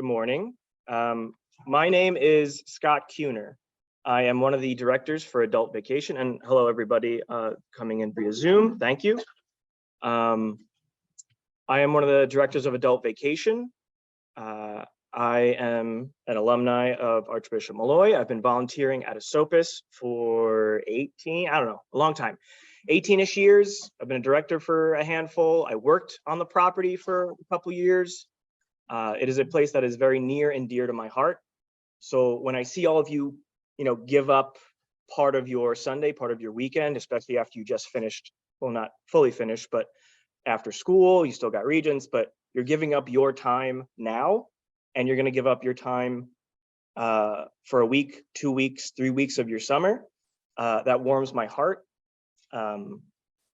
Good morning. My name is Scott Kuhner. I am one of the directors for Adult Vacation, and hello everybody coming in via Zoom. Thank you. I am one of the directors of Adult Vacation. I am an alumni of Archbishop Malloy. I've been volunteering at Esopus for a long time, 18-ish years. I've been a director for a handful. I worked on the property for a couple years. It is a place that is very near and dear to my heart. So when I see all of you, give up part of your Sunday, part of your weekend, especially after you just finished, well, not fully finished, but after school, you still got regents, but you're giving up your time now, and you're going to give up your time for a week, 2 weeks, 3 weeks of your summer. That warms my heart.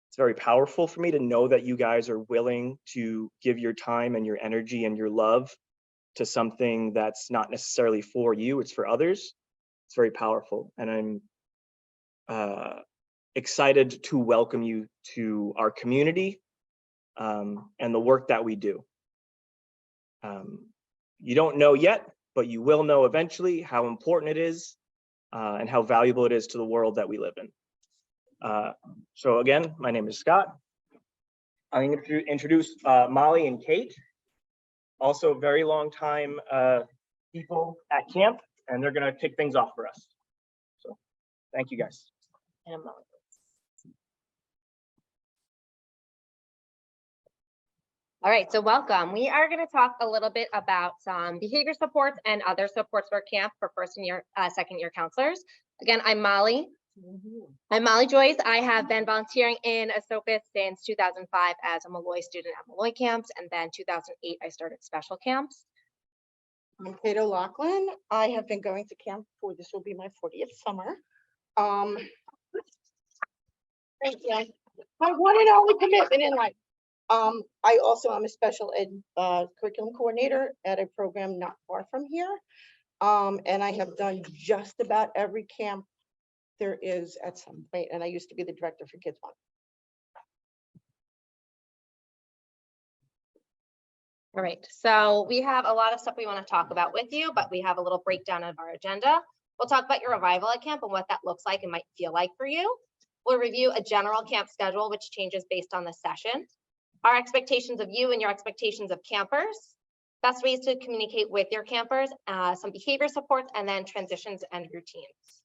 It's very powerful for me to know that you guys are willing to give your time and your energy and your love to something that's not necessarily for you, it's for others. It's very powerful. And I'm excited to welcome you to our community and the work that we do. You don't know yet, but you will know eventually how important it is and how valuable it is to the world that we live in. So again, my name is Scott. I'm going to introduce Molly and Kate, also very long time people at camp, and they're going to kick things off for us. So thank you guys. And Molly. All right, so welcome. We are going to talk a little bit about some behavior supports and other supports for camp for second year counselors. Again, I'm Molly. I'm Molly Joyce. I have been volunteering in Esopus since 2005 as a Malloy student at Malloy camps, and then 2008 I started special camps. I'm Kate O'Loughlin. I have been going to camp for this will be my 40th summer. Thank you. My one and only commitment in life. I also am a special ed curriculum coordinator at a program not far from here. And I have done just about every camp there is at some point. And I used to be the director for Kids One. All right, so we have a lot of stuff we want to talk about with you, but we have a little breakdown of our agenda. We'll talk about your arrival at camp and what that looks like and might feel like for you. We'll review a general camp schedule, which changes based on the session. Our expectations of you and your expectations of campers, best ways to communicate with your campers, some behavior supports, and then transitions and routines.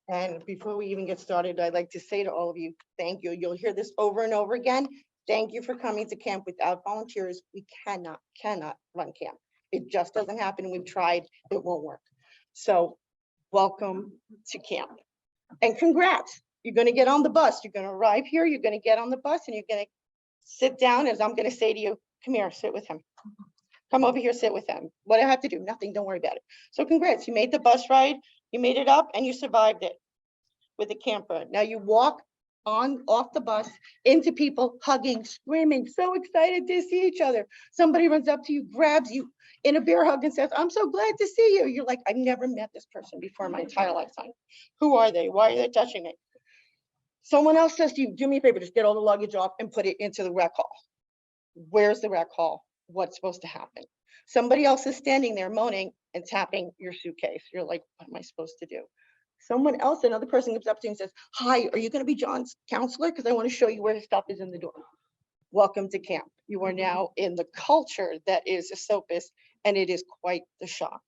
And before we even get started, I'd like to say to all of you, thank you. You'll hear this over and over again. Thank you for coming to camp. Without volunteers, we cannot run camp. It just doesn't happen. We've tried, it won't work. So welcome to camp and congrats. You're going to get on the bus. You're going to arrive here. You're going to get on the bus and you're going to sit down as I'm going to say to you, come here, sit with him. Come over here, sit with him. What do I have to do? Nothing. Don't worry about it. So congrats. You made the bus ride. You made it up and you survived it with a camper. Now you walk off the bus into people hugging, screaming, so excited to see each other. Somebody runs up to you, grabs you in a bear hug and says, I'm so glad to see you. You're like, I've never met this person before in my entire lifetime. Who are they? Why are they touching me? Someone else says to you, do me a favor, just get all the luggage off and put it into the rec hall. Where's the rec hall? What's supposed to happen? Somebody else is standing there moaning and tapping your suitcase. You're like, what am I supposed to do? Someone else, another person comes up to you and says, hi, are you going to be John's counselor? Because I want to show you where his stuff is in the door. Welcome to camp. You are now in the culture that is Esopus, and it is quite the shock.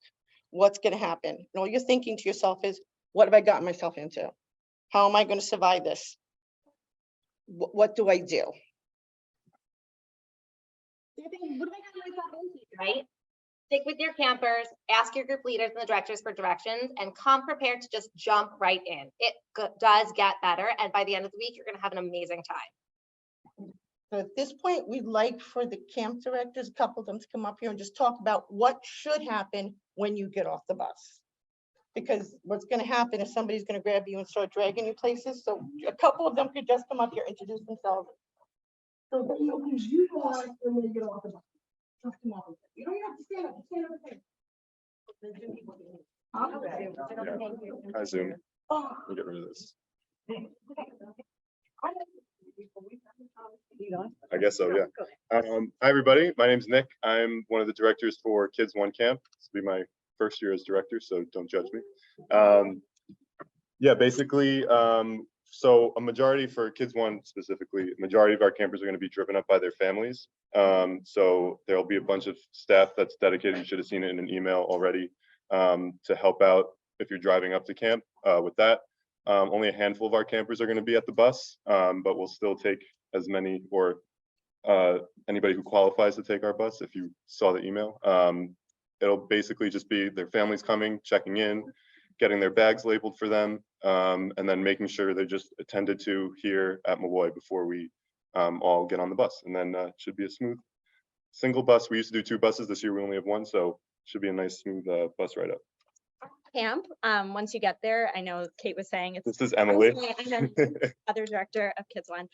What's going to happen? And all you're thinking to yourself is, what have I gotten myself into? How am I going to survive this? What do I do? What have I gotten myself into, right? Stick with your campers, ask your group leaders and the directors for directions, and come prepared to just jump right in. It does get better, and by the end of the week, you're going to have an amazing time. So at this point, we'd like for the camp directors, a couple of them, to come up here and just talk about what should happen when you get off the bus. Because what's going to happen is somebody's going to grab you and start dragging you places. So a couple of them could just come up here, introduce themselves. So they know who you are when you get off the bus. Just come off. You don't have to stand up. Stand up. Hi, Zoom. We'll get rid of this. I guess so, yeah. Hi, everybody. My name's Nick. I'm one of the directors for Kids One Camp. This will be my first year as director, so don't judge me. Yeah, basically, so a majority for Kids One specifically, a majority of our campers are going to be driven up by their families. So there'll be a bunch of staff that's dedicated. You should have seen it in an email already, to help out if you're driving up to camp with that. Only a handful of our campers are going to be at the bus, but we'll still take as many, or anybody who qualifies to take our bus. If you saw the email, it'll basically just be their families coming, checking in, getting their bags labeled for them, and then making sure they're just attended to here at Malloy before we all get on the bus. And then it should be a smooth single bus. We used to do 2 buses. This year we only have 1, so should be a nice smooth bus ride up. Camp, once you get there, I know Kate was saying it's This is Emily. other director of Kids One.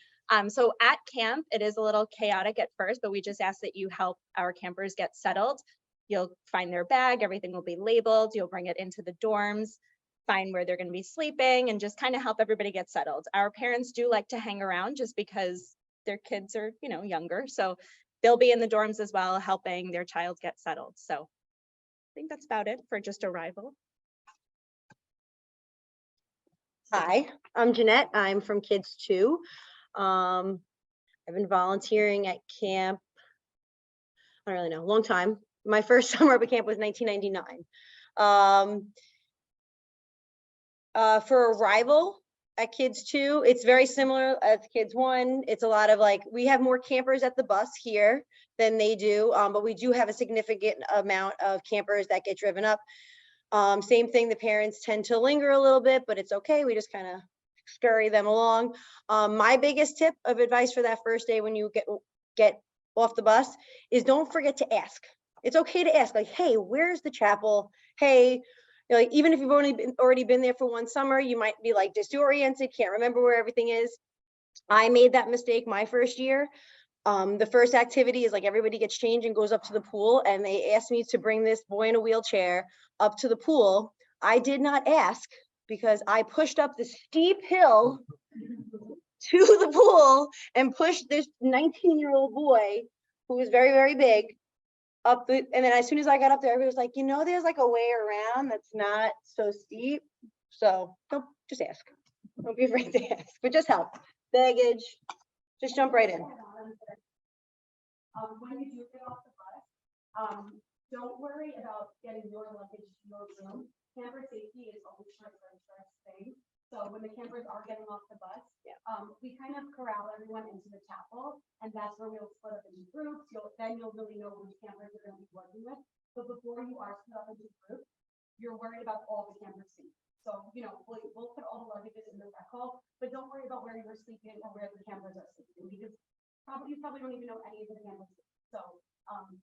So at camp, it is a little chaotic at first, but we just ask that you help our campers get settled. You'll find their bag, everything will be labeled, you'll bring it into the dorms, find where they're going to be sleeping, and just kind of help everybody get settled. Our parents do like to hang around just because their kids are, you know, younger. So they'll be in the dorms as well, helping their child get settled. So I think that's about it for just arrival. Hi, I'm Jeanette. I'm from Kids 2. I've been volunteering at camp, I don't really know, a long time. My first summer up at camp was 1999. For arrival at Kids 2, it's very similar as Kids 1. It's a lot of like, we have more campers at the bus here than they do, but we do have a significant amount of campers that get driven up. Same thing, the parents tend to linger a little bit, but it's okay. We just kind of scurry them along. My biggest tip of advice for that first day when you get off the bus is don't forget to ask. It's okay to ask, like, hey, where's the chapel? Hey, you know, like, even if you've already been there for 1 summer, you might be like disoriented, can't remember where everything is. I made that mistake my first year. The first activity is like everybody gets changed and goes up to the pool, and they asked me to bring this boy in a wheelchair up to the pool. I did not ask because I pushed up the steep hill to the pool and pushed this 19-year-old boy who was very, very big up the, and then as soon as I got up there, everybody was like, you know, there's like a way around that's not so steep. So don't, just ask. Don't be afraid to ask, but just help. Baggage, just jump right in. When you do get off the bus, don't worry about getting your luggage to your room. Camper safety is always our first thing. So when the campers are getting off the bus, we kind of corral everyone into the chapel, and that's where we'll split up into groups. Then you'll really know which campers you're going to be working with. But before you are split up into groups, you're worried about all the campers' seats. So, you know, we'll put all the luggages in the rec hall, but don't worry about where you're sleeping or where the campers are sleeping, because you probably don't even know any of the campers. So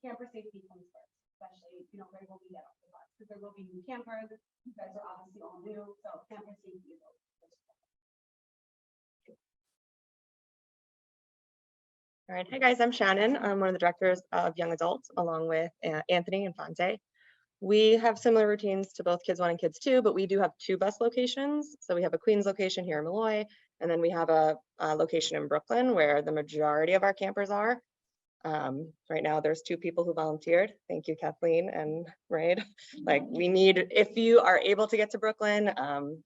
camper safety comes first, especially, you know, where will we get off the bus, because there will be new campers. You guys are obviously all new, so camper safety is always first. All right, hey guys, I'm Shannon. I'm one of the directors of Young Adults, along with Anthony and Fonte. We have similar routines to both Kids 1 and Kids 2, but we do have 2 bus locations. So we have a Queens location here in Malloy, and then we have a location in Brooklyn where the majority of our campers are. Right now, there's 2 people who volunteered. Thank you, Kathleen and Raid. Like, we need, if you are able to get to Brooklyn,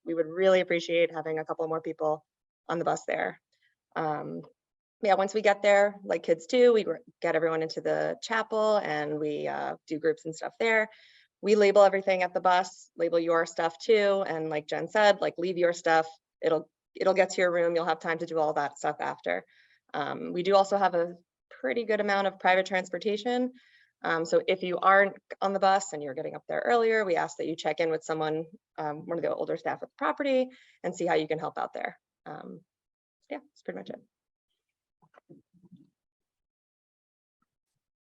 we would really appreciate having a couple more people on the bus there. Yeah, once we get there, like Kids 2, we get everyone into the chapel and we do groups and stuff there. We label everything at the bus, label your stuff too. And like Jen said, like leave your stuff, it'll get to your room. You'll have time to do all that stuff after. We do also have a pretty good amount of private transportation. So if you aren't on the bus and you're getting up there earlier, we ask that you check in with someone, one of the older staff at the property, and see how you can help out there. Yeah, that's pretty much it.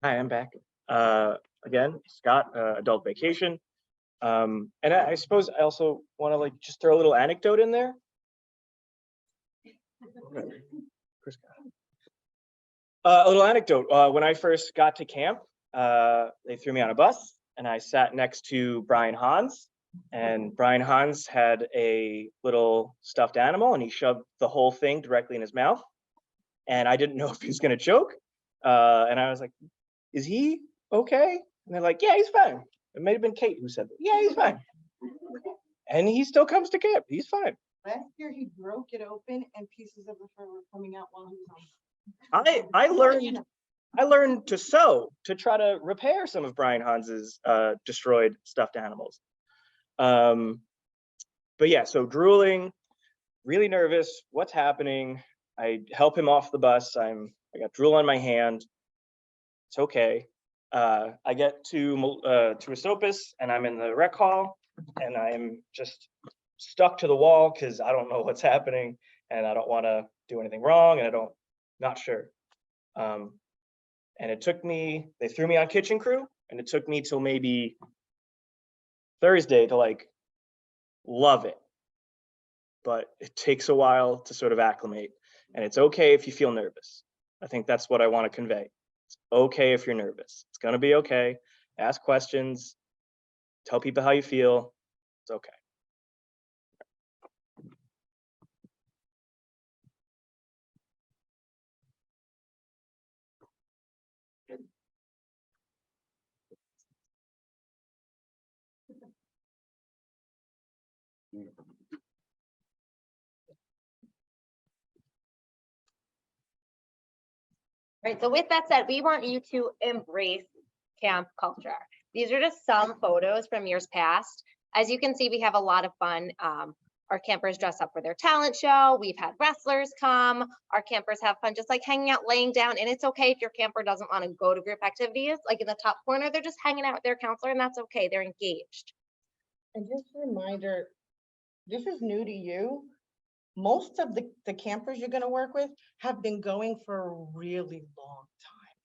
Hi, I'm back. Again, Scott, Adult Vacation. And I suppose I also want to like just throw a little anecdote in there. A little anecdote. When I first got to camp, they threw me on a bus and I sat next to Brian Hans. And Brian Hans had a little stuffed animal and he shoved the whole thing directly in his mouth. and I didn't know if he was gonna choke. And I was like, is he okay? And they're like, yeah, he's fine. It might have been Kate who said that. Yeah, he's fine. And he still comes to camp. He's fine. Last year, he broke it open and pieces of the fur were coming out while he was on. I learned to sew to try to repair some of Brian Hans's destroyed stuffed animals. But yeah, so drooling, really nervous. What's happening? I help him off the bus. I got drool on my hand. It's okay. I get to Esopus and I'm in the rec hall and I'm just stuck to the wall because I don't know what's happening and I don't want to do anything wrong and not sure. And it took me, they threw me on kitchen crew and it took me till maybe Thursday to like love it. But it takes a while to sort of acclimate, and it's okay if you feel nervous. I think that's what I want to convey. It's okay if you're nervous. It's gonna be okay. Ask questions, tell people how you feel. It's okay. Right, so with that said, we want you to embrace camp culture. These are just some photos from years past. As you can see, we have a lot of fun. Our campers dress up for their talent show. We've had wrestlers come. Our campers have fun just like hanging out, laying down. And it's okay if your camper doesn't want to go to group activities. Like in the top corner, they're just hanging out with their counselor and that's okay. They're engaged. And just a reminder, this is new to you. Most of the campers you're gonna work with have been going for a really long time.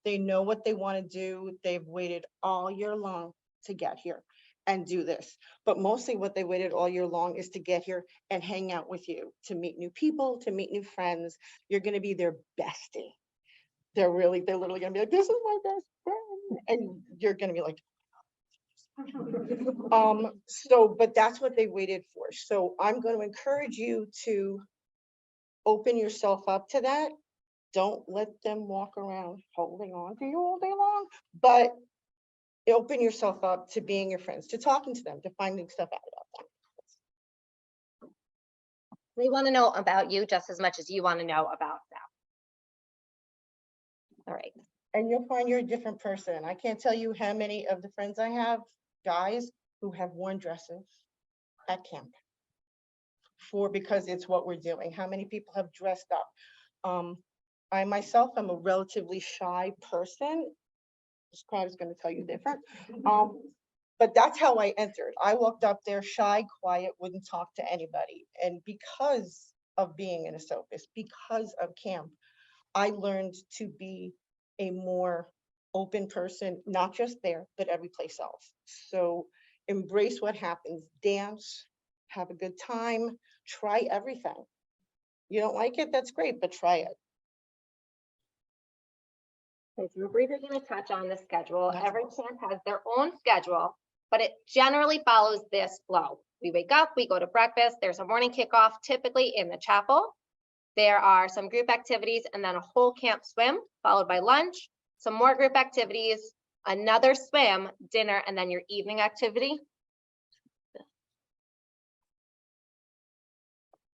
They know what they want to do. They've waited all year long to get here and do this. But mostly what they waited all year long is to get here and hang out with you, to meet new people, to meet new friends. You're gonna be their bestie. They're literally gonna be like, this is my best friend. And you're gonna be like, but that's what they waited for. So I'm going to encourage you to open yourself up to that. Don't let them walk around holding on to you all day long, but open yourself up to being your friends, to talking to them, to finding stuff out about them. They want to know about you just as much as you want to know about them. All right. And you'll find you're a different person. I can't tell you how many of the friends I have, guys, who have worn dresses at camp because it's what we're doing. How many people have dressed up? I myself am a relatively shy person. This crowd is going to tell you different. But that's how I entered. I walked up there shy, quiet, wouldn't talk to anybody. And because of being in Esopus, because of camp, I learned to be a more open person, not just there, but every place else. So embrace what happens, dance, have a good time, try everything. You don't like it, that's great, but try it. Okay, so we're briefly going to touch on the schedule. Every camp has their own schedule, but it generally follows this flow. We wake up, we go to breakfast, there's a morning kickoff, typically in the chapel. There are some group activities and then a whole camp swim, followed by lunch, some more group activities, another swim, dinner, and then your evening activity.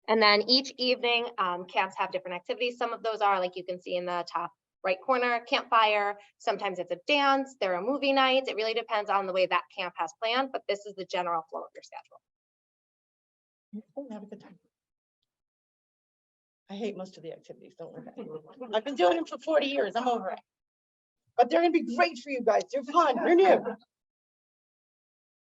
And then each evening, camps have different activities. Some of those are, like you can see in the top right corner, campfire. Sometimes it's a dance, there are movie nights. It really depends on the way that camp has planned, but this is the general flow of your schedule. Have a good time. I hate most of the activities, don't worry about it. I've been doing them for 40 years, I'm over it. But they're gonna be great for you guys, they're fun, they're new.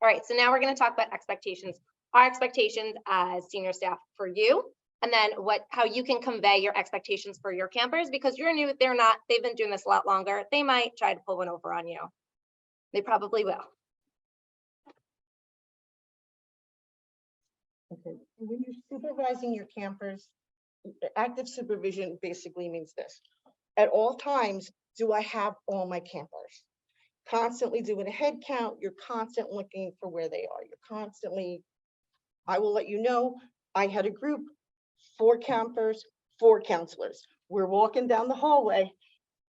All right, so now we're going to talk about expectations. Our expectations as senior staff for you, and then how you can convey your expectations for your campers, because you're new, they're not, they've been doing this a lot longer. They might try to pull one over on you. They probably will. Okay. When you're supervising your campers, active supervision basically means this. At all times, do I have all my campers? Constantly doing a head count, you're constantly looking for where they are. You're constantly, I will let you know, I had a group, 4 campers, 4 counselors. We're walking down the hallway.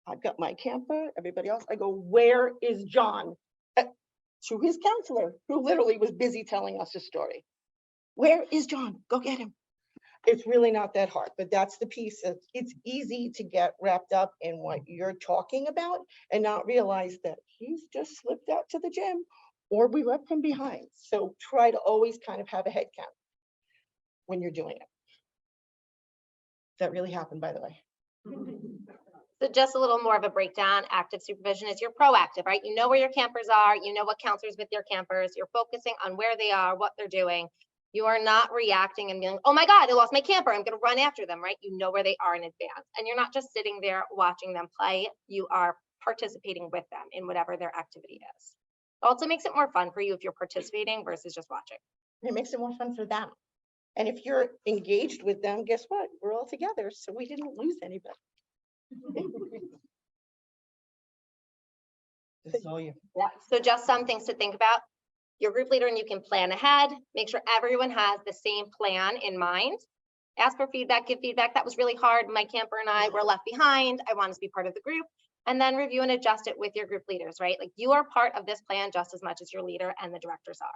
I've got my camper, everybody else. I go, where is John? To his counselor, who literally was busy telling us a story. Where is John? Go get him. It's really not that hard, but that's the piece. It's easy to get wrapped up in what you're talking about and not realize that he's just slipped out to the gym or we left him behind. So try to always kind of have a head count when you're doing it. That really happened, by the way. So just a little more of a breakdown. Active supervision is you're proactive, right? You know where your campers are, you know what counselors with your campers, you're focusing on where they are, what they're doing. You are not reacting and being, oh my God, I lost my camper, I'm gonna run after them, right? You know where they are in advance. And you're not just sitting there watching them play, you are participating with them in whatever their activity is. It also makes it more fun for you if you're participating versus just watching. It makes it more fun for them. And if you're engaged with them, guess what? We're all together, so we didn't lose anybody. This is all you. Yeah, so just some things to think about. Your group leader and you can plan ahead, make sure everyone has the same plan in mind. Ask for feedback, give feedback. That was really hard. My camper and I were left behind. I want us to be part of the group. And then review and adjust it with your group leaders, right? Like you are part of this plan just as much as your leader and the directors are.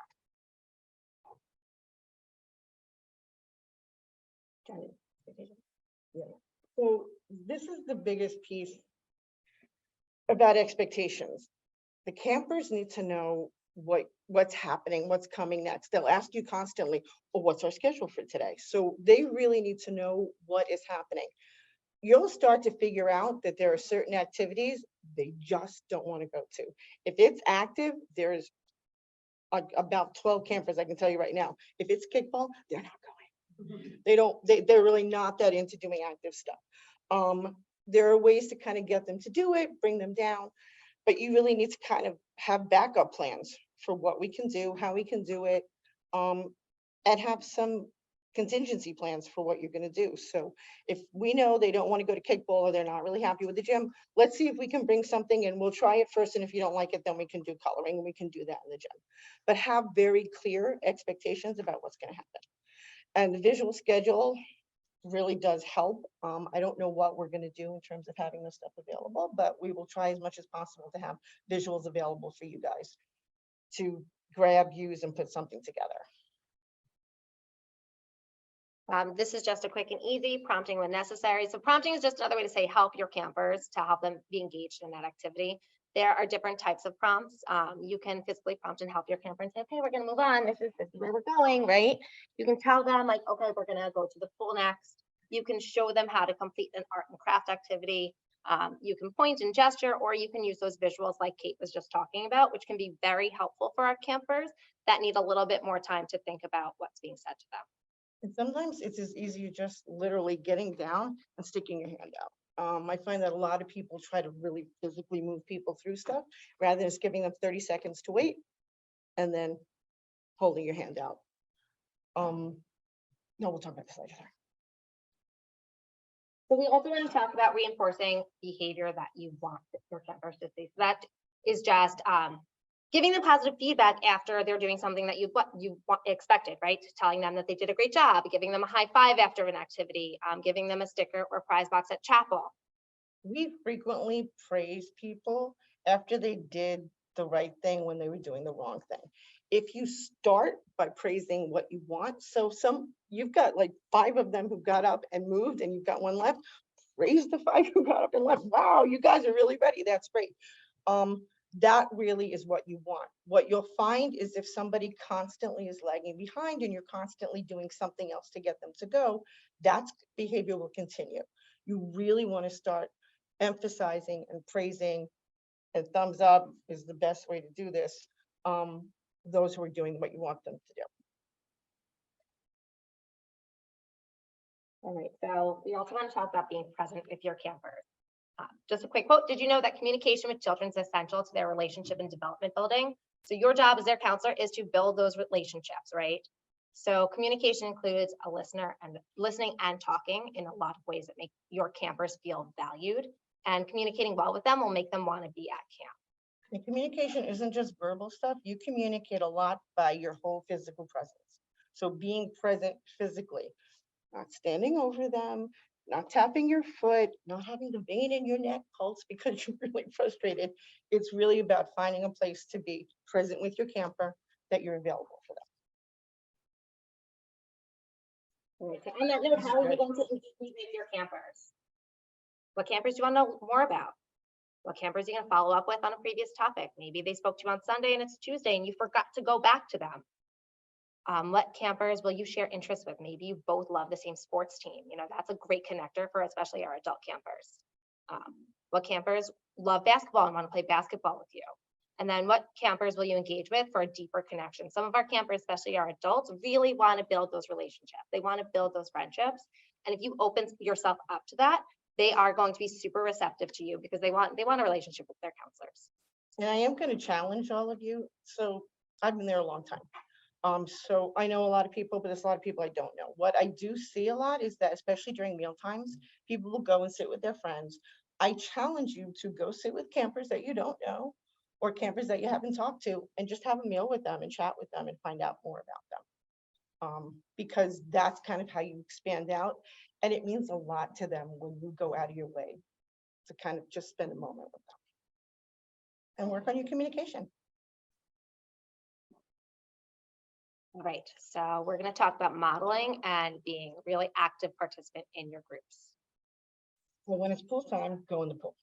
So this is the biggest piece about expectations. The campers need to know what's happening, what's coming next. They'll ask you constantly, well, what's our schedule for today? So they really need to know what is happening. You'll start to figure out that there are certain activities they just don't want to go to. If it's active, there's about 12 campers, I can tell you right now. If it's kickball, they're not going. They're really not that into doing active stuff. There are ways to kind of get them to do it, bring them down, but you really need to kind of have backup plans for what we can do, how we can do it, and have some contingency plans for what you're going to do. So if we know they don't want to go to kickball or they're not really happy with the gym, let's see if we can bring something and we'll try it first. And if you don't like it, then we can do coloring and we can do that in the gym. But have very clear expectations about what's going to happen. And the visual schedule really does help. I don't know what we're going to do in terms of having this stuff available, but we will try as much as possible to have visuals available for you guys to grab, use, and put something together. This is just a quick and easy prompting when necessary. So prompting is just another way to say help your campers to help them be engaged in that activity. There are different types of prompts. You can physically prompt and help your camper and say, okay, we're going to move on. This is where we're going, right? You can tell them like, okay, we're going to go to the pool next. You can show them how to complete an art and craft activity. You can point and gesture, or you can use those visuals like Kate was just talking about, which can be very helpful for our campers that need a little bit more time to think about what's being said to them. And sometimes it's as easy as just literally getting down and sticking your hand out. I find that a lot of people try to really physically move people through stuff rather than just giving them 30 seconds to wait and then holding your hand out. No, we'll talk about this later. So we also want to talk about reinforcing behavior that you want your campers to see. So that is just giving them positive feedback after they're doing something that you expected, right? Telling them that they did a great job, giving them a high five after an activity, giving them a sticker or prize box at chapel. We frequently praise people after they did the right thing when they were doing the wrong thing. If you start by praising what you want, so you've got like 5 of them who got up and moved and you've got 1 left, praise the 5 who got up and left. Wow, you guys are really ready. That's great. That really is what you want. What you'll find is if somebody constantly is lagging behind and you're constantly doing something else to get them to go, that behavior will continue. You really want to start emphasizing and praising, and thumbs up is the best way to do this, those who are doing what you want them to do. All right, so we also want to talk about being present with your campers. Just a quick quote, did you know that communication with children is essential to their relationship and development building? So your job as their counselor is to build those relationships, right? So communication includes listening and talking in a lot of ways that make your campers feel valued, and communicating well with them will make them want to be at camp. And communication isn't just verbal stuff. You communicate a lot by your whole physical presence. So being present physically, not standing over them, not tapping your foot, not having the vein in your neck pulse because you're really frustrated. It's really about finding a place to be present with your camper, that you're available for them. Okay, on that note, how are you going to engage with your campers? What campers do you want to know more about? What campers are you going to follow up with on a previous topic? Maybe they spoke to you on Sunday and it's Tuesday and you forgot to go back to them. What campers will you share interests with? Maybe you both love the same sports team. You know, that's a great connector for especially our adult campers. What campers love basketball and want to play basketball with you? And then what campers will you engage with for a deeper connection? Some of our campers, especially our adults, really want to build those relationships. They want to build those friendships. And if you open yourself up to that, they are going to be super receptive to you because they want a relationship with their counselors. And I am going to challenge all of you. So I've been there a long time. So I know a lot of people, but there's a lot of people I don't know. What I do see a lot is that, especially during meal times, people will go and sit with their friends. I challenge you to go sit with campers that you don't know or campers that you haven't talked to and just have a meal with them and chat with them and find out more about them. Because that's kind of how you expand out. And it means a lot to them when you go out of your way to kind of just spend a moment with them and work on your communication. All right, so we're going to talk about modeling and being a really active participant in your groups. Well, when it's pool time, go in the pool.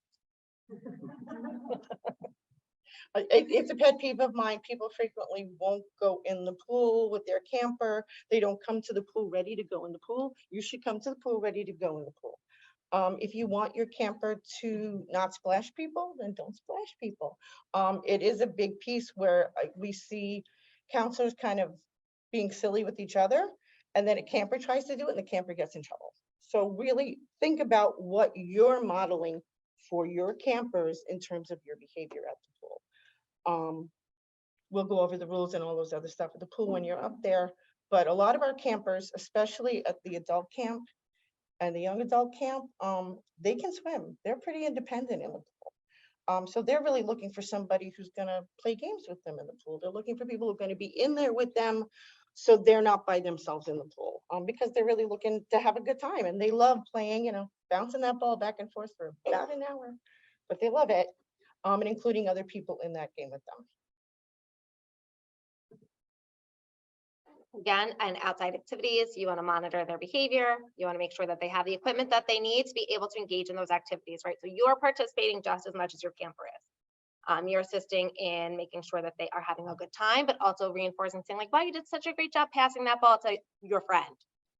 It's a pet peeve of mine. People frequently won't go in the pool with their camper. They don't come to the pool ready to go in the pool. You should come to the pool ready to go in the pool. If you want your camper to not splash people, then don't splash people. It is a big piece where we see counselors kind of being silly with each other, and then a camper tries to do it and the camper gets in trouble. So really think about what you're modeling for your campers in terms of your behavior at the pool. We'll go over the rules and all those other stuff at the pool when you're up there, but a lot of our campers, especially at the adult camp and the young adult camp, they can swim. They're pretty independent in the pool. So they're really looking for somebody who's gonna play games with them in the pool. They're looking for people who are gonna be in there with them so they're not by themselves in the pool, because they're really looking to have a good time and they love playing, you know, bouncing that ball back and forth for about an hour, but they love it, and including other people in that game with them. Again, and outside activities, you want to monitor their behavior. You want to make sure that they have the equipment that they need to be able to engage in those activities, right? So you're participating just as much as your camper is. You're assisting in making sure that they are having a good time, but also reinforcing, saying like, wow, you did such a great job passing that ball to your friend,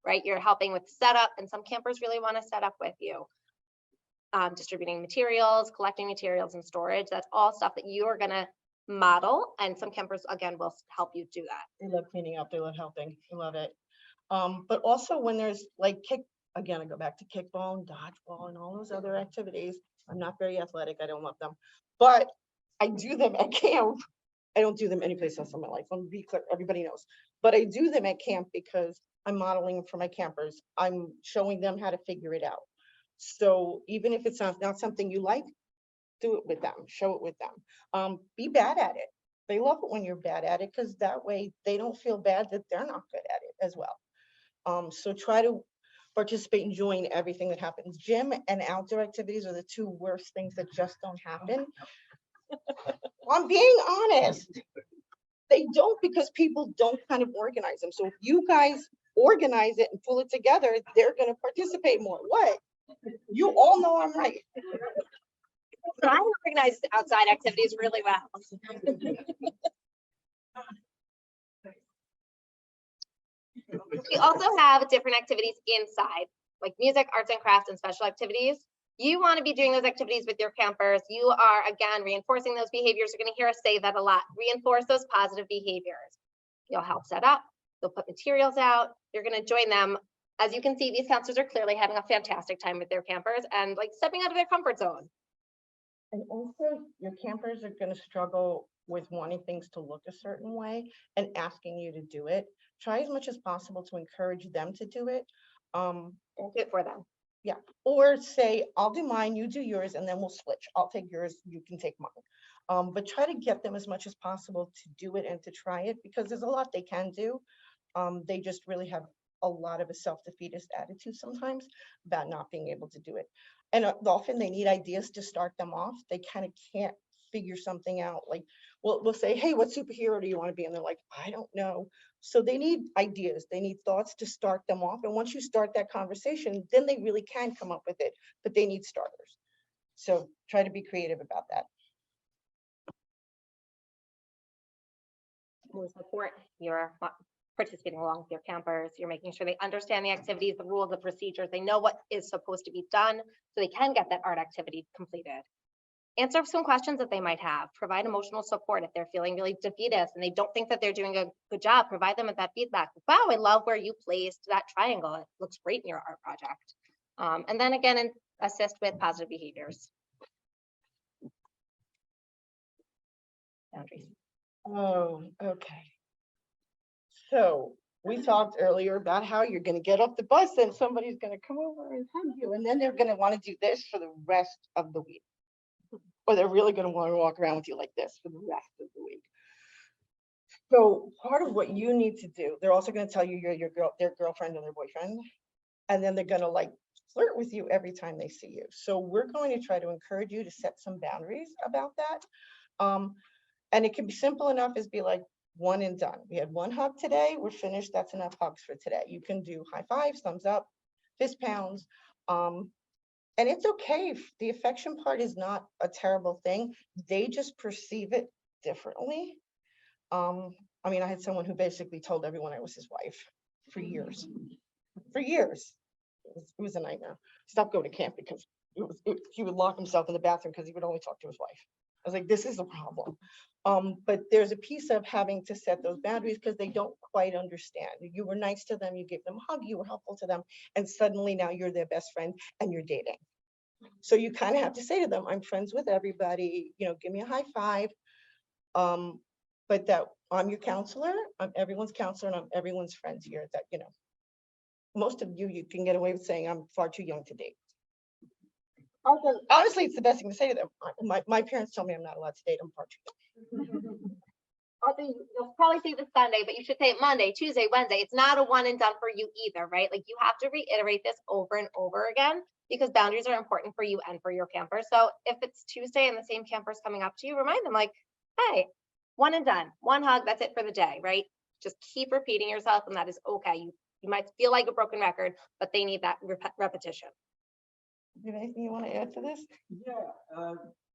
right? You're helping with setup, and some campers really want to set up with you. Distributing materials, collecting materials and storage. That's all stuff that you are going to model, and some campers again will help you do that. They love cleaning up, they love helping, they love it. But also when there's like I go back to kickball and dodgeball and all those other activities. I'm not very athletic, I don't love them, but I do them at camp. I don't do them anyplace else in my life. Let me be clear, everybody knows. But I do them at camp because I'm modeling for my campers. I'm showing them how to figure it out. So even if it's not something you like, do it with them, show it with them. Be bad at it. They love it when you're bad at it because that way they don't feel bad that they're not good at it as well. So try to participate and join everything that happens. Gym and outdoor activities are the two worst things that just don't happen. I'm being honest. They don't, because people don't kind of organize them. So if you guys organize it and pull it together, they're going to participate more. What? You all know I'm right. So I organize outside activities really well. We also have different activities inside, like music, arts and crafts, and special activities. You want to be doing those activities with your campers. You are, again, reinforcing those behaviors. You're going to hear us say that a lot. Reinforce those positive behaviors. You'll help set up. You'll put materials out. You're going to join them. As you can see, these counselors are clearly having a fantastic time with their campers and like stepping out of their comfort zone. And also, your campers are going to struggle with wanting things to look a certain way and asking you to do it. Try as much as possible to encourage them to do it. And do it for them. Yeah, or say, I'll do mine, you do yours, and then we'll switch. I'll take yours, you can take mine. But try to get them as much as possible to do it and to try it, because there's a lot they can do. They just really have a lot of a self-defeatist attitude sometimes about not being able to do it. And often they need ideas to start them off. They kind of can't figure something out. Like, we'll say, hey, what superhero do you want to be? And they're like, I don't know. So they need ideas, they need thoughts to start them off. And once you start that conversation, then they really can come up with it, but they need starters. So try to be creative about that. We support your participating along with your campers. You're making sure they understand the activities, the rules, the procedures. They know what is supposed to be done so they can get that art activity completed. Answer some questions that they might have. Provide emotional support if they're feeling really defeatist and they don't think that they're doing a good job. Provide them with that feedback. Wow, I love where you placed that triangle. It looks great in your art project. And then again, assist with positive behaviors. Boundaries. Oh, okay. So we talked earlier about how you're going to get off the bus and somebody's going to come over and hug you, and then they're going to want to do this for the rest of the week. Or they're really going to want to walk around with you like this for the rest of the week. So part of what you need to do, they're also going to tell you you're their girlfriend or their boyfriend, and then they're going to like flirt with you every time they see you. So we're going to try to encourage you to set some boundaries about that. And it can be simple enough as be like one and done. We had one hug today, we're finished, that's enough hugs for today. You can do high fives, thumbs up, fist pounds. And it's okay. The affection part is not a terrible thing. They just perceive it differently. I mean, I had someone who basically told everyone I was his wife for years. For years. It was a nightmare. Stopped going to camp because he would lock himself in the bathroom because he would only talk to his wife. I was like, this is a problem. But there's a piece of having to set those boundaries because they don't quite understand. You were nice to them, you gave them a hug, you were helpful to them, and suddenly now you're their best friend and you're dating. So you kind of have to say to them, I'm friends with everybody, you know, give me a high five. But that I'm your counselor, I'm everyone's counselor, and I'm everyone's friends here. That, you know, most of you can get away with saying I'm far too young to date. Honestly, it's the best thing to say to them. My parents tell me I'm not allowed to date, I'm far too young. You'll probably say this Sunday, but you should say it Monday, Tuesday, Wednesday. It's not a one and done for you either, right? Like you have to reiterate this over and over again because boundaries are important for you and for your camper. So if it's Tuesday and the same camper's coming up to you, remind them like, hey, one and done, one hug, that's it for the day, right? Just keep repeating yourself and that is okay. You might feel like a broken record, but they need that repetition. Do you have anything you want to add to this? Yeah,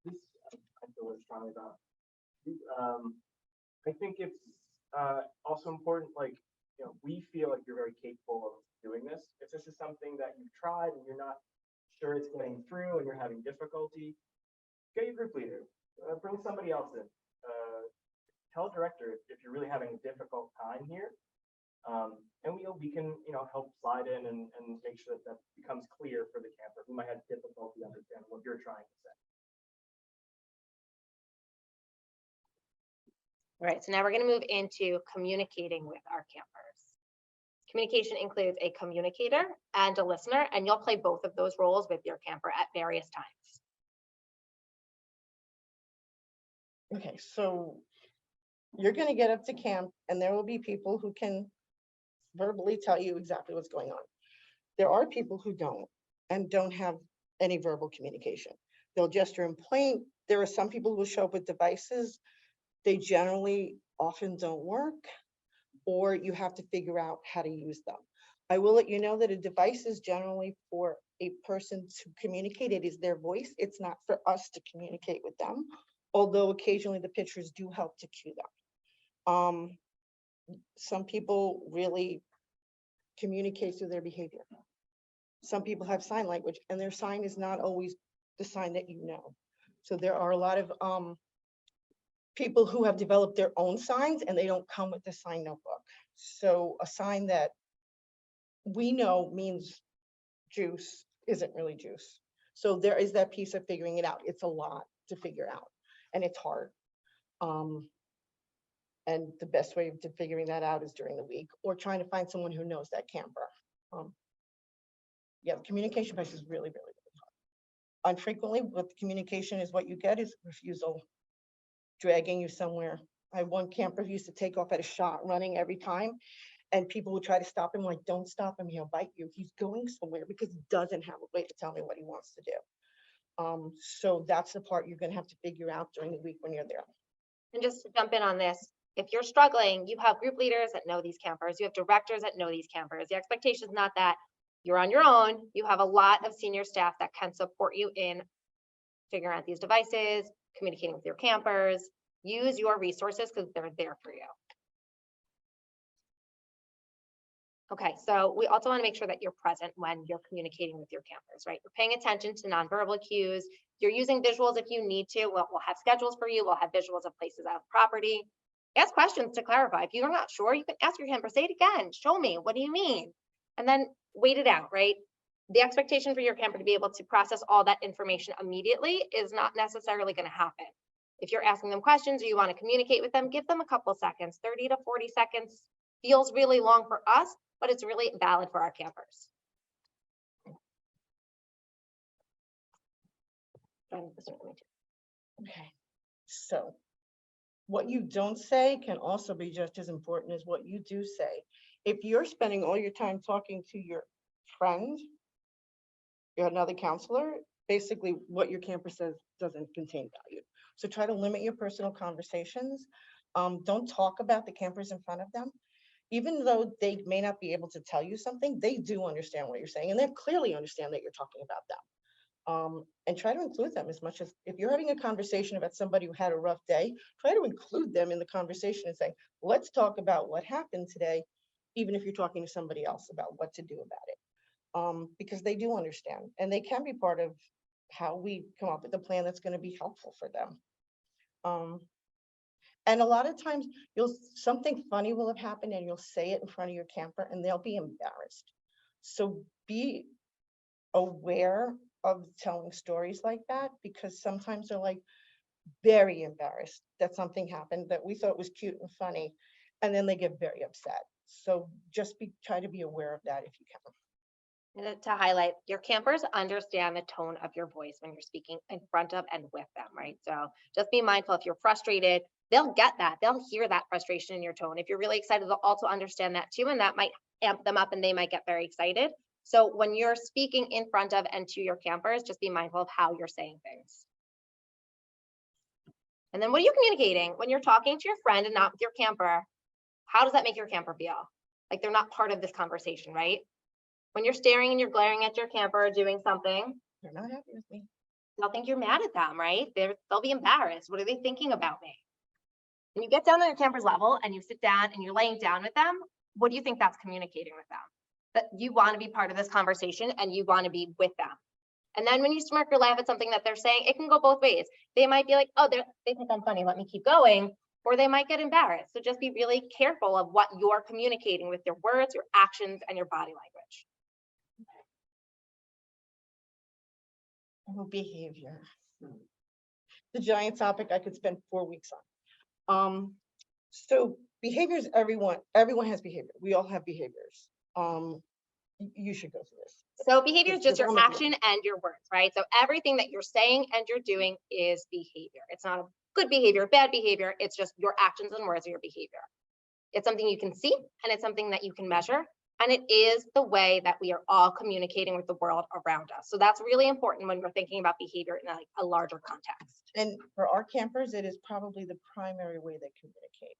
this I feel very strongly about. I think it's also important, like, you know, we feel like you're very capable of doing this. If this is something that you've tried and you're not sure it's getting through and you're having difficulty, get your group leader, bring somebody else in. Tell a director if you're really having a difficult time here. And we can, you know, help slide in and make sure that becomes clear for the camper who might have difficulty understanding what you're trying to say. All right, so now we're going to move into communicating with our campers. Communication includes a communicator and a listener, and you'll play both of those roles with your camper at various times. Okay, so you're going to get up to camp and there will be people who can verbally tell you exactly what's going on. There are people who don't and don't have any verbal communication. They'll gesture and point. There are some people who will show up with devices. They generally often don't work, or you have to figure out how to use them. I will let you know that a device is generally for a person to communicate. It is their voice. It's not for us to communicate with them, although occasionally the pictures do help to cue them. Some people really communicate through their behavior. Some people have sign language and their sign is not always the sign that you know. So there are a lot of people who have developed their own signs and they don't come with the sign notebook. So a sign that we know means juice isn't really juice. So there is that piece of figuring it out. It's a lot to figure out and it's hard. And the best way of figuring that out is during the week or trying to find someone who knows that camper. Yeah, the communication piece is really, really, really hard. Unfrequently, what the communication is what you get is refusal, dragging you somewhere. I had one camper who used to take off at a shot running every time. And people will try to stop him, like, don't stop him, he'll bite you. He's going somewhere because he doesn't have a way to tell me what he wants to do. So that's the part you're gonna have to figure out during the week when you're there. And just to jump in on this, if you're struggling, you have group leaders that know these campers, you have directors that know these campers. The expectation is not that you're on your own. You have a lot of senior staff that can support you in figuring out these devices, communicating with your campers. Use your resources because they're there for you. Okay, so we also want to make sure that you're present when you're communicating with your campers, right? You're paying attention to nonverbal cues. You're using visuals if you need to. We'll have schedules for you. We'll have visuals of places out of property. Ask questions to clarify. If you're not sure, you can ask your camper, say it again, show me, what do you mean? And then wait it out, right? The expectation for your camper to be able to process all that information immediately is not necessarily going to happen. If you're asking them questions or you want to communicate with them, give them a couple seconds. 30 to 40 seconds feels really long for us, but it's really valid for our campers. Okay, so what you don't say can also be just as important as what you do say. If you're spending all your time talking to your friend, you're another counselor, basically what your camper says doesn't contain value. So try to limit your personal conversations. Don't talk about the campers in front of them. Even though they may not be able to tell you something, they do understand what you're saying, and they clearly understand that you're talking about them. And try to include them as much as, if you're having a conversation about somebody who had a rough day, try to include them in the conversation and say, let's talk about what happened today, even if you're talking to somebody else about what to do about it. Because they do understand, and they can be part of how we come up with a plan that's going to be helpful for them. And a lot of times something funny will have happened and you'll say it in front of your camper and they'll be embarrassed. So be aware of telling stories like that, because sometimes they're like very embarrassed that something happened that we thought was cute and funny, and then they get very upset. So just try to be aware of that if you can. And to highlight, your campers understand the tone of your voice when you're speaking in front of and with them, right? So just be mindful, if you're frustrated, they'll get that. They'll hear that frustration in your tone. If you're really excited, they'll also understand that too, and that might amp them up and they might get very excited. So when you're speaking in front of and to your campers, just be mindful of how you're saying things. And then what are you communicating? When you're talking to your friend and not with your camper, how does that make your camper feel? Like they're not part of this conversation, right? When you're staring and you're glaring at your camper doing something, They're not happy with me. they'll think you're mad at them, right? They'll be embarrassed. What are they thinking about me? When you get down on your camper's level and you sit down and you're laying down with them, what do you think that's communicating with them? That you want to be part of this conversation and you want to be with them. And then when you smirk or laugh at something that they're saying, it can go both ways. They might be like, oh, they think I'm funny, let me keep going. Or they might get embarrassed. So just be really careful of what you're communicating with your words, your actions, and your body language. Behavior. The giant topic I could spend 4 weeks on. So behaviors, everyone has behavior. We all have behaviors. You should go through this. So behavior is just It's your almost action and your words, right? So everything that you're saying and you're doing is behavior. It's not a good behavior, bad behavior. It's just your actions and words are your behavior. It's something you can see and it's something that you can measure. And it is the way that we are all communicating with the world around us. So that's really important when we're thinking about behavior in a larger context. And for our campers, it is probably the primary way they communicate.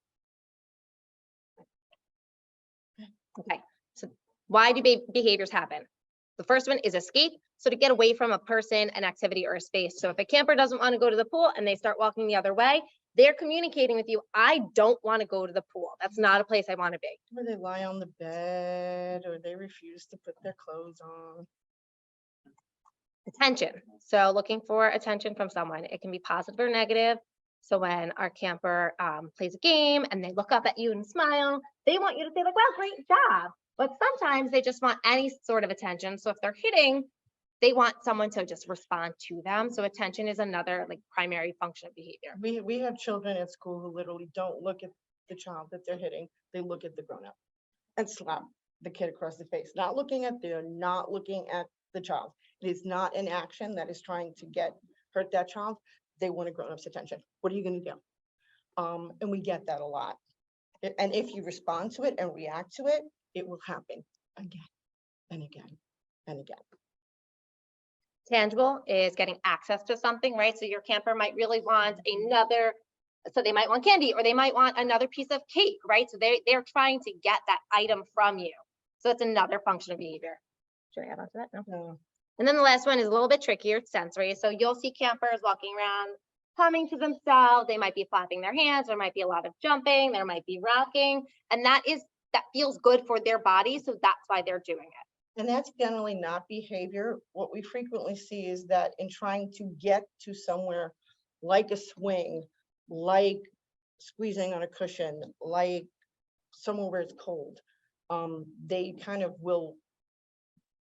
Okay, so why do behaviors happen? The first one is escape. So to get away from a person, an activity, or a space. So if a camper doesn't want to go to the pool and they start walking the other way, they're communicating with you, I don't want to go to the pool. That's not a place I want to be. Or they lie on the bed, or they refuse to put their clothes on. Attention. So looking for attention from someone. It can be positive or negative. So when our camper plays a game and they look up at you and smile, they want you to say like, well, great job. But sometimes they just want any sort of attention. So if they're hitting, they want someone to just respond to them. So attention is another like primary function of behavior. We have children at school who literally don't look at the child that they're hitting. They look at the grown-up and slap the kid across the face. Not looking at the child. It is not an action that is trying to hurt that child. They want a grown-up's attention. What are you going to do? And we get that a lot. And if you respond to it and react to it, it will happen again and again and again. Tangible is getting access to something, right? So your camper might really want another, so they might want candy or they might want another piece of cake, right? So they're trying to get that item from you. So it's another function of behavior. Should I add on to that? No. No. And then the last one is a little bit trickier, it's sensory. So you'll see campers walking around, humming to themselves. They might be flapping their hands. There might be a lot of jumping. There might be rocking. And that feels good for their body. So that's why they're doing it. And that's generally not behavior. What we frequently see is that in trying to get to somewhere like a swing, like squeezing on a cushion, like somewhere where it's cold, they kind of will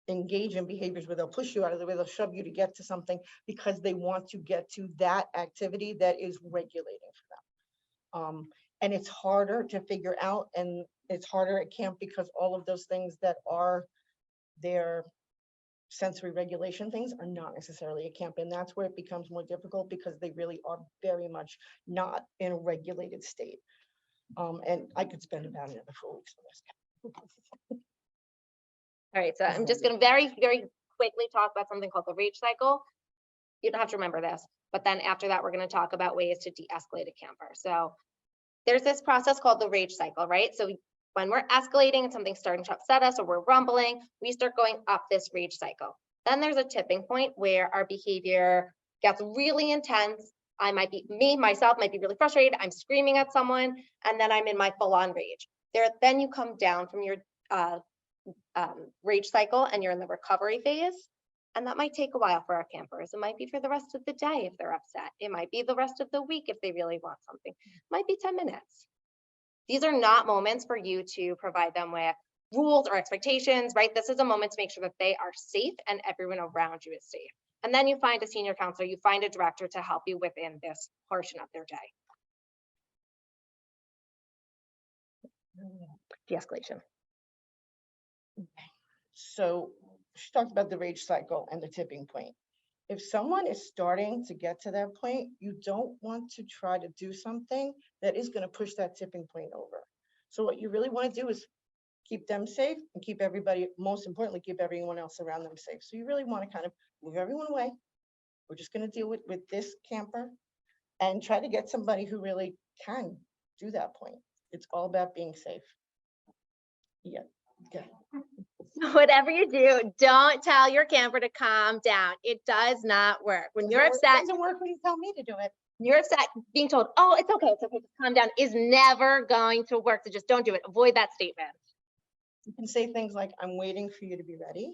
engage in behaviors where they'll push you out of the way, they'll shove you to get to something because they want to get to that activity that is regulating for them. And it's harder to figure out, and it's harder at camp because all of those things that are their sensory regulation things are not necessarily at camp. And that's where it becomes more difficult because they really are very much not in a regulated state. And I could spend about another 4 weeks on this. All right, so I'm just gonna very, very quickly talk about something called the rage cycle. You don't have to remember this, but then after that, we're gonna talk about ways to de-escalate a camper. So there's this process called the rage cycle, right? So when we're escalating and something's starting to upset us or we're rumbling, we start going up this rage cycle. Then there's a tipping point where our behavior gets really intense. Myself might be really frustrated. I'm screaming at someone, and then I'm in my full-on rage. Then you come down from your rage cycle and you're in the recovery phase. And that might take a while for our campers. It might be for the rest of the day if they're upset. It might be the rest of the week if they really want something. It might be 10 minutes. These are not moments for you to provide them with rules or expectations, right? This is a moment to make sure that they are safe and everyone around you is safe. And then you find a senior counselor, you find a director to help you within this portion of their day. De-escalation. So she talked about the rage cycle and the tipping point. If someone is starting to get to that point, you don't want to try to do something that is going to push that tipping point over. So what you really want to do is keep them safe and keep everybody, most importantly, keep everyone else around them safe. So you really want to kind of move everyone away. We're just going to deal with this camper and try to get somebody who really can do that point. It's all about being safe. Yeah. Okay. Whatever you do, don't tell your camper to calm down. It does not work. When you're upset, It doesn't work when you tell me to do it. you're upset, being told, oh, it's okay, just calm down, is never going to work. So just don't do it. Avoid that statement. You can say things like, I'm waiting for you to be ready.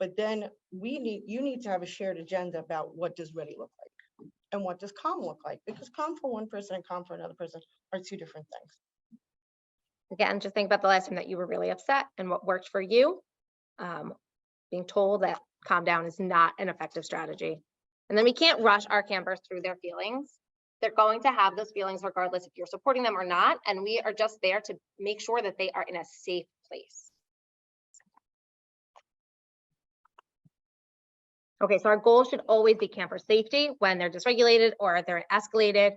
But then you need to have a shared agenda about what does ready look like and what does calm look like, because calm for one person and calm for another person are two different things. Again, just think about the last time that you were really upset and what worked for you. Being told that calm down is not an effective strategy. And then we can't rush our campers through their feelings. They're going to have those feelings regardless if you're supporting them or not. And we are just there to make sure that they are in a safe place. Okay, so our goal should always be camper safety when they're dysregulated or they're escalated.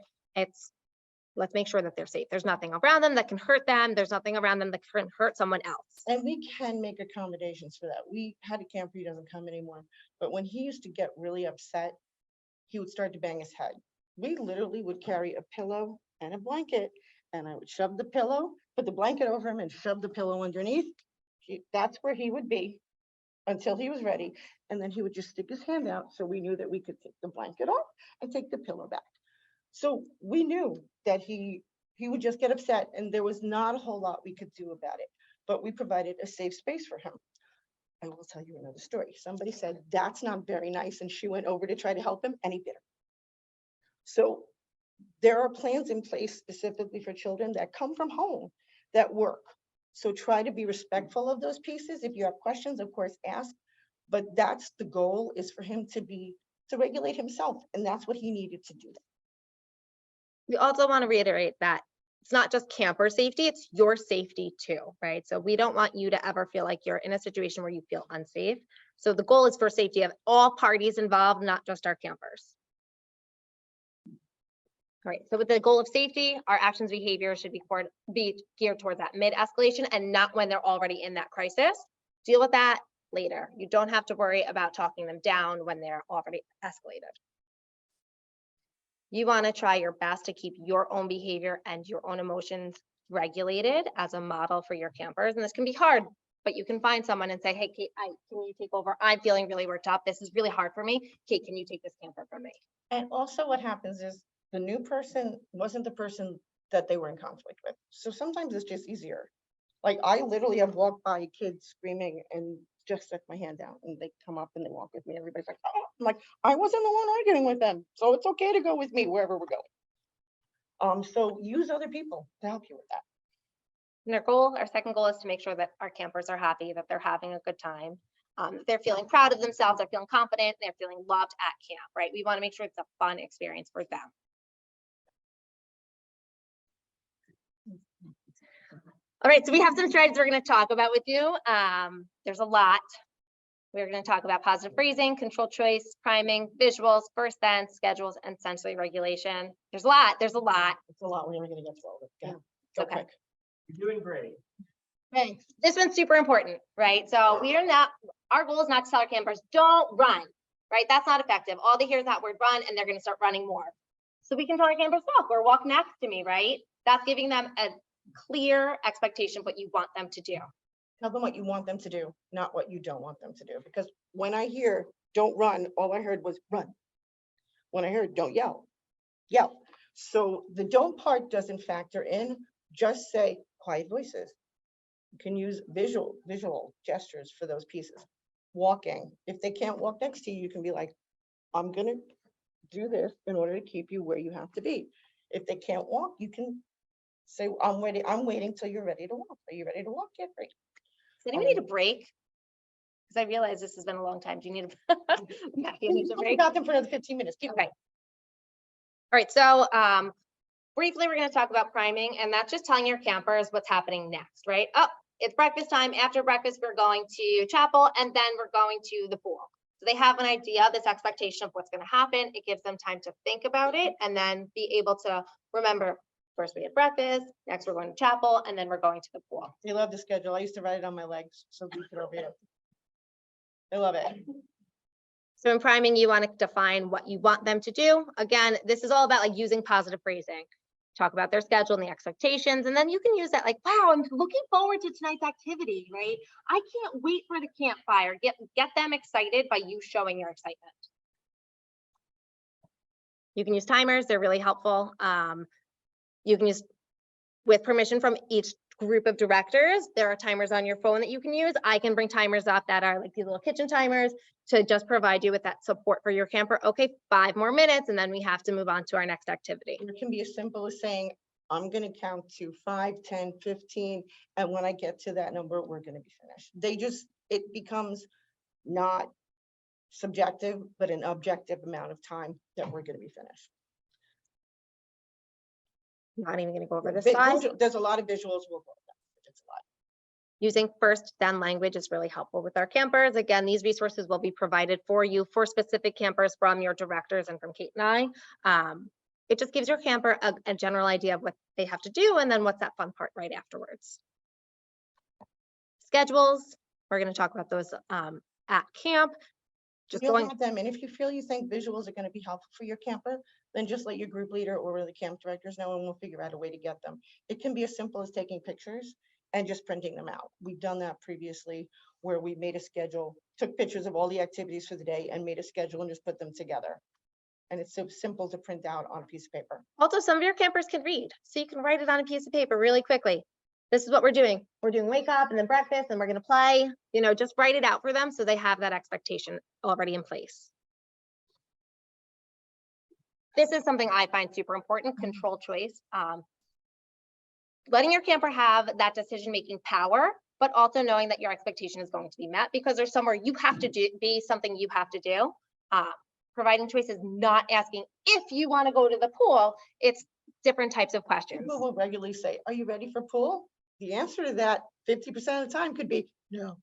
Let's make sure that they're safe. There's nothing around them that can hurt them. There's nothing around them that can hurt someone else. And we can make accommodations for that. We had a camper, he doesn't come anymore, but when he used to get really upset, he would start to bang his head. We literally would carry a pillow and a blanket, and I would shove the pillow, put the blanket over him and shove the pillow underneath. That's where he would be until he was ready. And then he would just stick his hand out. So we knew that we could take the blanket off and take the pillow back. So we knew that he would just get upset and there was not a whole lot we could do about it, but we provided a safe space for him. I will tell you another story. Somebody said, that's not very nice. And she went over to try to help him and he bit her. So there are plans in place specifically for children that come from home that work. So try to be respectful of those pieces. If you have questions, of course, ask, but that's the goal, is for him to regulate himself. And that's what he needed to do. We also want to reiterate that it's not just camper safety, it's your safety too, right? So we don't want you to ever feel like you're in a situation where you feel unsafe. So the goal is for safety of all parties involved, not just our campers. All right, so with the goal of safety, our actions behavior should be geared towards that mid-escalation and not when they're already in that crisis. Deal with that later. You don't have to worry about talking them down when they're already escalated. You want to try your best to keep your own behavior and your own emotions regulated as a model for your campers. And this can be hard, but you can find someone and say, hey, Kate, can you take over? I'm feeling really worked up. This is really hard for me. Kate, can you take this camper from me? And also what happens is the new person wasn't the person that they were in conflict with. So sometimes it's just easier. Like I literally have walked by kids screaming and just set my hand down and they come up and they walk with me. Everybody's like, oh, I'm like, I wasn't the one arguing with them. So it's okay to go with me wherever we're going. So use other people to help you with that. And our second goal is to make sure that our campers are happy, that they're having a good time. They're feeling proud of themselves, they're feeling confident, they're feeling loved at camp, right? We want to make sure it's a fun experience for them. All right, so we have some strategies we're going to talk about with you. There's a lot. We're going to talk about positive phrasing, control choice, priming, visuals, first then, schedules, and sensory regulation. There's a lot. It's a lot. We're never going to get through all of it. Go Okay. quick. You're doing great. Thanks. This one's super important, right? So our goal is not to tell our campers, don't run, right? That's not effective. All they hear is that word run and they're going to start running more. So we can tell our campers, walk or walk next to me, right? That's giving them a clear expectation of what you want them to do. Tell them what you want them to do, not what you don't want them to do. Because when I hear don't run, all I heard was run. When I heard don't yell, yell. So the don't part doesn't factor in. Just say quiet voices. You can use visual gestures for those pieces. Walking. If they can't walk next to you, you can be like, I'm gonna do this in order to keep you where you have to be. If they can't walk, you can say, I'm waiting till you're ready to walk. Are you ready to walk? Get ready. Does anyone need a break? Because I realize this has been a long time. Do you need a Matthew needs a We break? got them for another 15 minutes. Keep Okay. All right, so briefly, we're going to talk about priming, and that's just telling your campers what's happening next, right? Oh, it's breakfast time. After breakfast, we're going to chapel, and then we're going to the pool. So they have an idea, this expectation of what's going to happen. It gives them time to think about it and then be able to remember, first we had breakfast, next we're going to chapel, and then we're going to the pool. They love the schedule. I used to write it on my legs. So we could over here. They love it. So in priming, you want to define what you want them to do. Again, this is all about like using positive phrasing. Talk about their schedule and the expectations, and then you can use that like, wow, I'm looking forward to tonight's activity, right? I can't wait for the campfire. Get them excited by you showing your excitement. You can use timers, they're really helpful. You can use, with permission from each group of directors, there are timers on your phone that you can use. I can bring timers up that are like these little kitchen timers to just provide you with that support for your camper. Okay, 5 more minutes, and then we have to move on to our next activity. It can be as simple as saying, I'm going to count to 5, 10, 15. And when I get to that number, we're going to be finished. It becomes not subjective, but an objective amount of time that we're going to be finished. Not even going to go over this slide. There's a lot of visuals. We'll go over that. It's a lot. Using first then language is really helpful with our campers. Again, these resources will be provided for you for specific campers from your directors and from Kate and I. It just gives your camper a general idea of what they have to do and then what's that fun part right afterwards. Schedules, we're going to talk about those at camp. Just You'll going. have them, and if you feel you think visuals are going to be helpful for your camper, then just let your group leader or the camp directors know, and we'll figure out a way to get them. It can be as simple as taking pictures and just printing them out. We've done that previously where we made a schedule, took pictures of all the activities for the day and made a schedule and just put them together. And it's so simple to print out on a piece of paper. Also, some of your campers can read, so you can write it on a piece of paper really quickly. This is what we're doing. We're doing wake up and then breakfast, and we're going to play. You know, just write it out for them so they have that expectation already in place. This is something I find super important, control choice. Letting your camper have that decision-making power, but also knowing that your expectation is going to be met because there's somewhere you have to be something you have to do. Providing choice is not asking if you want to go to the pool. It's different types of questions. People will regularly say, are you ready for pool? The answer to that 50% of the time could be no.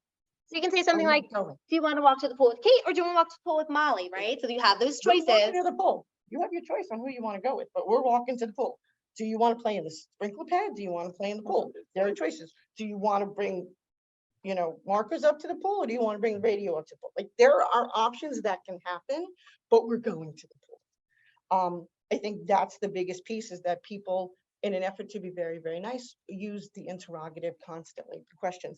So you can say something I'm like, not going. do you want to walk to the pool with Kate or do you want to walk to the pool with Molly, right? So you have those Don't walk choices. near the pool. You have your choice on who you want to go with, but we're walking to the pool. Do you want to play in the sprinkler pad? Do you want to play in the pool? There are choices. Do you want to bring, you know, markers up to the pool, or do you want to bring the radio up to the pool? Like, there are options that can happen, but we're going to the pool. I think that's the biggest piece, is that people, in an effort to be very, very nice, use the interrogative constantly, the questions.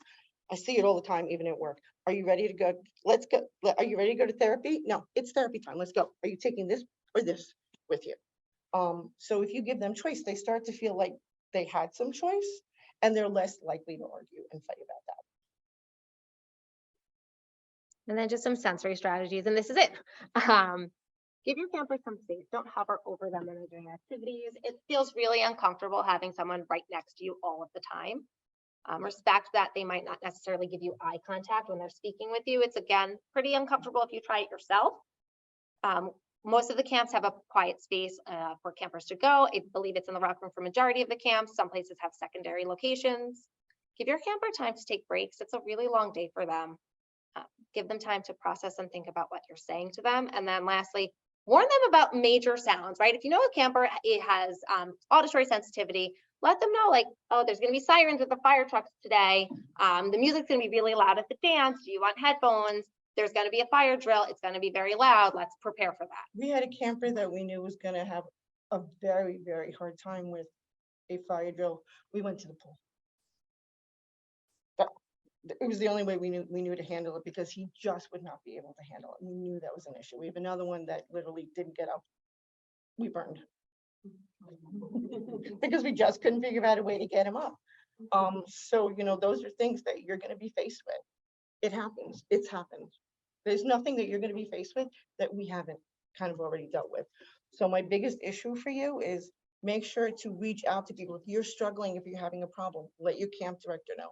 I see it all the time, even at work. Are you ready to go? Let's go. Are you ready to go to therapy? No, it's therapy time. Let's go. Are you taking this or this with you? So if you give them choice, they start to feel like they had some choice, and they're less likely to argue and fight about that. And then just some sensory strategies, and this is it. Give your campers some space. Don't hover over them when they're doing activities. It feels really uncomfortable having someone right next to you all of the time. Respect that they might not necessarily give you eye contact when they're speaking with you. It's, again, pretty uncomfortable if you try it yourself. Most of the camps have a quiet space for campers to go. I believe it's in the rec room for majority of the camps. Some places have secondary locations. Give your camper time to take breaks. It's a really long day for them. Give them time to process and think about what you're saying to them. And then lastly, warn them about major sounds, right? If you know a camper, it has auditory sensitivity, let them know, like, oh, there's going to be sirens at the fire trucks today. The music's going to be really loud at the dance. Do you want headphones? There's going to be a fire drill. It's going to be very loud. Let's prepare for that. We had a camper that we knew was gonna have a very, very hard time with a fire drill. We went to the pool. It was the only way we knew to handle it, because he just would not be able to handle it. We knew that was an issue. We have another one that literally didn't get up. We burned. Because we just couldn't figure out a way to get him up. So, you know, those are things that you're gonna be faced with. It happens. It's happened. There's nothing that you're gonna be faced with that we haven't kind of already dealt with. So my biggest issue for you is make sure to reach out to people. If you're struggling, if you're having a problem, let your camp director know.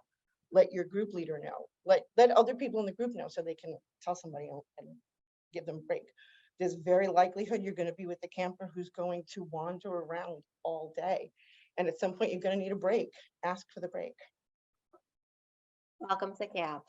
Let your group leader know. Let other people in the group know, so they can tell somebody and give them a break. There's very likelihood you're going to be with the camper who's going to wander around all day. And at some point, you're going to need a break. Ask for the break. Welcome to camp.